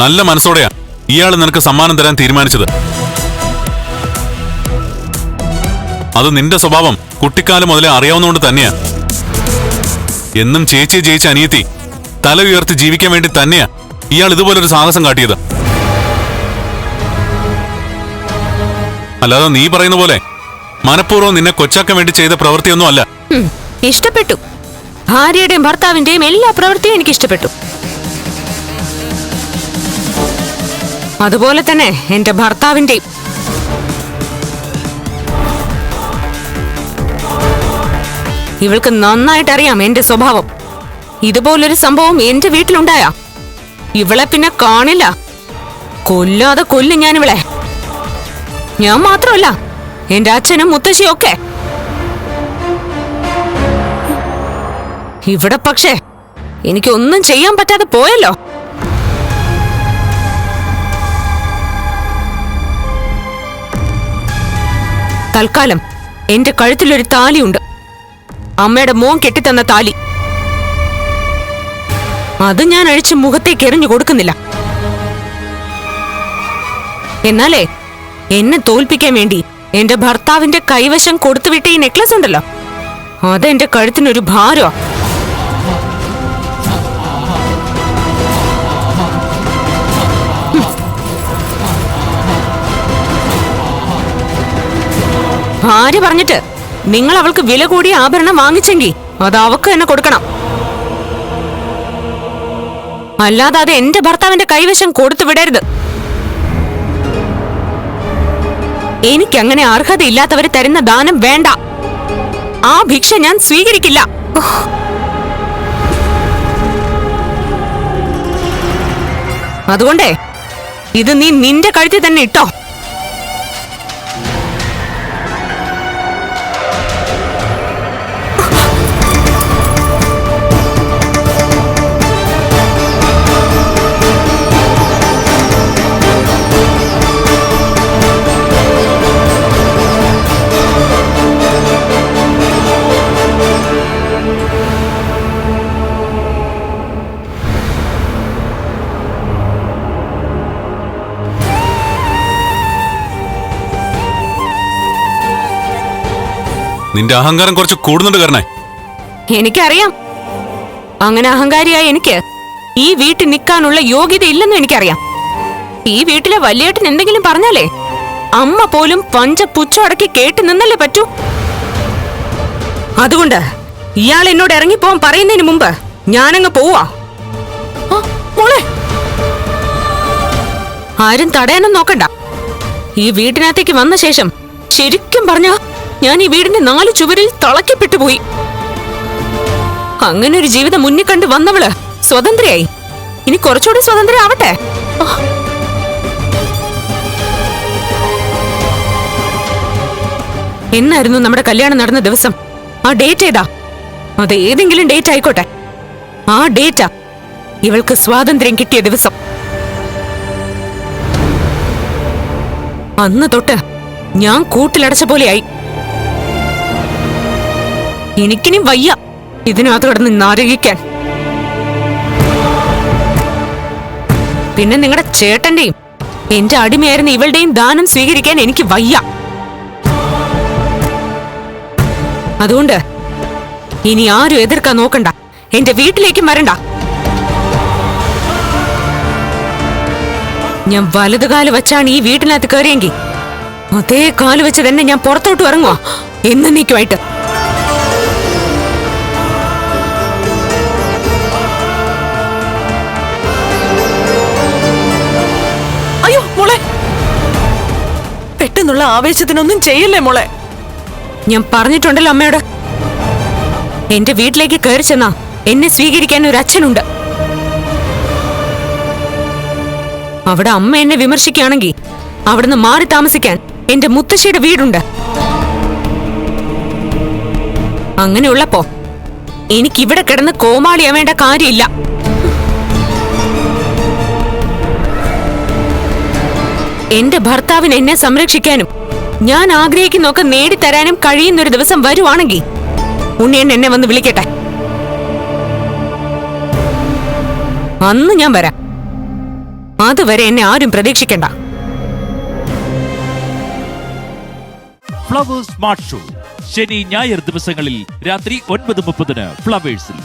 നല്ല മനസ്സോടെയാ ഇയാൾ നിനക്ക് സമ്മാനം തരാൻ തീരുമാനിച്ചത്. അത് നിന്റെ സ്വഭാവം കുട്ടിക്കാലം മുതലേ അറിയാവുന്നതുകൊണ്ട് തന്നെയാ. എന്നും ചേച്ചിയെ ജയിച്ച അനിയത്തി തല ഉയർത്തി ജീവിക്കാൻ വേണ്ടി തന്നെയാ ഇയാൾ ഇതുപോലൊരു സാഹസം കാട്ടിയത്. അല്ലാതെ നീ പറയുന്ന പോലെ മനഃപൂർവ്വം നിന്നെ കൊച്ചാക്കാൻ വേണ്ടി ചെയ്ത പ്രവൃത്തിയൊന്നും അല്ല. ഇഷ്ടപ്പെട്ടു. ഭാര്യയുടെയും ഭർത്താവിന്റെയും എല്ലാ പ്രവൃത്തിയും എനിക്ക് ഇഷ്ടപ്പെട്ടു. അതുപോലെ തന്നെ എന്റെ ഭർത്താവിന്റെയും. ഇവൾക്ക് നന്നായിട്ടറിയാം എന്റെ സ്വഭാവം. ഇതുപോലൊരു സംഭവം എന്റെ വീട്ടിലുണ്ടായ ഇവളെ പിന്നെ കാണില്ല. കൊല്ലാതെ കൊല്ലും ഞാനിവളെ. ഞാൻ മാത്രമല്ല, എന്റെ അച്ഛനും മുത്തശ്ശിയും ഒക്കെ. ഇവിടെ പക്ഷേ എനിക്കൊന്നും ചെയ്യാൻ പറ്റാതെ പോയല്ലോ. തൽക്കാലം എന്റെ കഴുത്തിലൊരു താലിയുണ്ട്. അമ്മയുടെ മോൻ കെട്ടിത്തന്ന താലി. അത് ഞാൻ അഴിച്ച് മുഖത്തേക്ക് എറിഞ്ഞു കൊടുക്കുന്നില്ല. എന്നാലേ എന്നെ തോൽപ്പിക്കാൻ വേണ്ടി എന്റെ ഭർത്താവിന്റെ കൈവശം കൊടുത്തുവിട്ട ഈ നെക്ലസ് ഉണ്ടല്ലോ, അതെന്റെ കഴുത്തിനൊരു ഭാരോ. ഭാര്യ പറഞ്ഞിട്ട് നിങ്ങൾ അവൾക്ക് വില കൂടിയ ആഭരണം വാങ്ങിച്ചെങ്കിൽ അത് അവക്ക് തന്നെ കൊടുക്കണം. അല്ലാതെ അത് എന്റെ ഭർത്താവിന്റെ കൈവശം കൊടുത്തു വിടരുത്. എനിക്കങ്ങനെ അർഹതയില്ലാത്തവര് തരുന്ന ദാനം വേണ്ട. ആ ഭിക്ഷ ഞാൻ സ്വീകരിക്കില്ല. അതുകൊണ്ടേ ഇത് നീ നിന്റെ കഴുത്തിൽ തന്നെ ഇട്ടോ. നിന്റെ അഹങ്കാരം കുറച്ച് കൂടുന്നുണ്ട് കരണേ. എനിക്കറിയാം. അങ്ങനെ അഹങ്കാരിയായ എനിക്ക് ഈ വീട്ടിൽ നിൽക്കാനുള്ള യോഗ്യത ഇല്ലെന്ന് എനിക്കറിയാം. ഈ വീട്ടിലെ വലിയേട്ടൻ എന്തെങ്കിലും പറഞ്ഞാലേ അമ്മ പോലും പഞ്ചപുച്ഛം അടക്കി കേട്ട് നിന്നല്ലേ പറ്റൂ. അതുകൊണ്ട് ഇയാൾ എന്നോട് ഇറങ്ങിപ്പോവാൻ പറയുന്നതിന് മുമ്പ് ഞാനങ്ങ് പോവാ. മോളെ, ആരും തടയാനും നോക്കണ്ട. ഈ വീട്ടിനകത്തേക്ക് വന്ന ശേഷം ശരിക്കും പറഞ്ഞ ഞാൻ ഈ വീടിന്റെ 4 ചുവരിൽ തളക്കപ്പെട്ടു പോയി. അങ്ങനെ ഒരു ജീവിതം മുന്നിൽ കണ്ട് വന്നവള് സ്വതന്ത്രയായി. ഇനി കുറച്ചുകൂടി സ്വതന്ത്ര ആവട്ടെ. എന്നായിരുന്നു നമ്മുടെ കല്യാണം നടന്ന ദിവസം? ആ ഡേറ്റ് ഏതാ? അത് ഏതെങ്കിലും ഡേറ്റ് ആയിക്കോട്ടെ. ആ ഡേറ്റാ ഇവൾക്ക് സ്വാതന്ത്ര്യം കിട്ടിയ ദിവസം. അന്ന് തൊട്ട് ഞാൻ കൂട്ടിലടച്ച പോലെയായി. എനിക്കിനി വയ്യ ഇതിനകത്ത് കിടന്ന് നാരകിക്കാൻ. പിന്നെ നിങ്ങളുടെ ചേട്ടന്റെയും എന്റെ അടിമയായിരുന്ന ഇവളുടെയും ദാനം സ്വീകരിക്കാൻ എനിക്ക് വയ്യ. അതുകൊണ്ട് ഇനി ആരും എതിർക്കാൻ നോക്കണ്ട. എന്റെ വീട്ടിലേക്കും വരണ്ട. ഞാൻ വലതുകാല് വെച്ചാണ് ഈ വീട്ടിനകത്ത് കയറിയെങ്കിൽ അതേ കാല് വെച്ച് തന്നെ ഞാൻ പുറത്തോട്ട് ഇറങ്ങുവാ എന്നേക്കുമായിട്ട്. അയ്യോ മോളെ, പെട്ടെന്നുള്ള ആവേശത്തിനൊന്നും ചെയ്യല്ലേ മോളെ. ഞാൻ പറഞ്ഞിട്ടുണ്ടല്ലോ അമ്മയോട്, എന്റെ വീട്ടിലേക്ക് കയറി ചെന്നാ എന്നെ സ്വീകരിക്കാൻ ഒരു അച്ഛനുണ്ട്. അവിടെ അമ്മ എന്നെ വിമർശിക്കുകയാണെങ്കിൽ അവിടുന്ന് മാറി താമസിക്കാൻ എന്റെ മുത്തശ്ശിയുടെ വീടുണ്ട്. അങ്ങനെയുള്ളപ്പോ എനിക്കിവിടെ കിടന്ന് കോമാളിയാവേണ്ട കാര്യമില്ല. എന്റെ ഭർത്താവിന് എന്നെ സംരക്ഷിക്കാനും ഞാൻ ആഗ്രഹിക്കുന്നൊക്കെ നേടിത്തരാനും കഴിയുന്നൊരു ദിവസം വരുവാണെങ്കിൽ ഉണ്ണിയൻ എന്നെ വന്ന് വിളിക്കട്ടെ. അന്ന് ഞാൻ വരാം. അതുവരെ എന്നെ ആരും പ്രതീക്ഷിക്കണ്ട. ഫ്ലവേഴ്സ് സ്മാർട്ട് ഷോ ശനി ഞായർ ദിവസങ്ങളിൽ രാത്രി 9:30 ഫ്ലവേഴ്സിൽ.